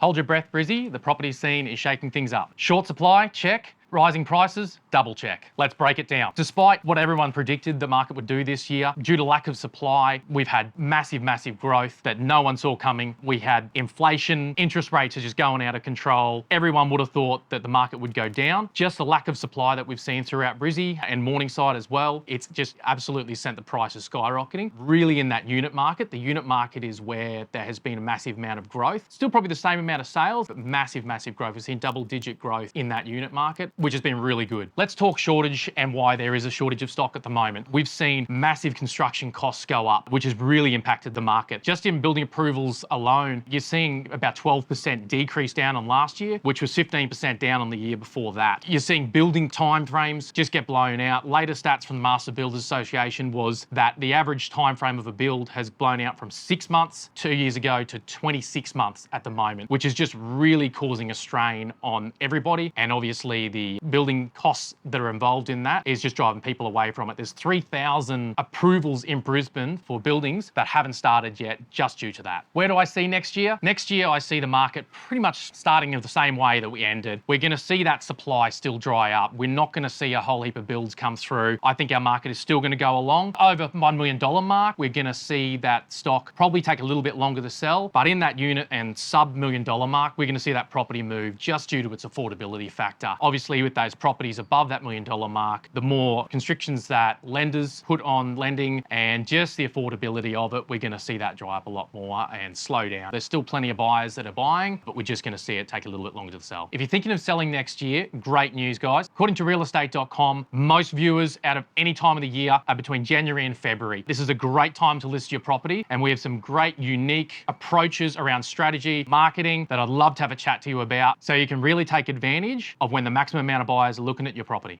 Hold your breath, Brizzy. The property scene is shaking things up. Short supply, check. Rising prices, double check. Let's break it down. Despite what everyone predicted the market would do this year, due to lack of supply, we've had massive growth that no one saw coming. We had inflation, interest rates are just going out of control. Everyone would have thought that the market would go down. Just the lack of supply that we've seen throughout Brizzy and Morningside as well, it's just absolutely sent the prices skyrocketing. Really in that unit market, the unit market is where there has been a massive amount of growth. Still probably the same amount of sales, but massive growth. We've seen double-digit growth in that unit market, which has been really good. Let's talk shortage and why there is a shortage of stock at the moment. We've seen massive construction costs go up, which has really impacted the market. Just in building approvals alone, you're seeing about 12% decrease down on last year, which was 15% down on the year before that. You're seeing building timeframes just get blown out. Latest stats from the Master Builders Association was that the average timeframe of a build has blown out from 6 months 2 years ago to 26 months at the moment, which is just really causing a strain on everybody. And obviously the building costs that are involved in that is just driving people away from it. There's 3,000 approvals in Brisbane for buildings that haven't started yet just due to that. Where do I see next year? Next year, I see the market pretty much starting in the same way that we ended. We're going to see that supply still dry up. We're not going to see a whole heap of builds come through. I think our market is still going to go along. Over $1 million mark, we're going to see that stock probably take a little bit longer to sell, but in that unit and sub $1 million mark, we're going to see that property move just due to its affordability factor. Obviously, with those properties above that $1 million mark, the more constrictions that lenders put on lending and just the affordability of it, we're going to see that dry up a lot more and slow down. There's still plenty of buyers that are buying, but we're just going to see it take a little bit longer to sell. If you're thinking of selling next year, great news, guys. According to realestate.com, most viewers out of any time of the year are between January and February. This is a great time to list your property, and we have some great unique approaches around strategy, marketing that I'd love to have a chat to you about so you can really take advantage of when the maximum amount of buyers are looking at your property.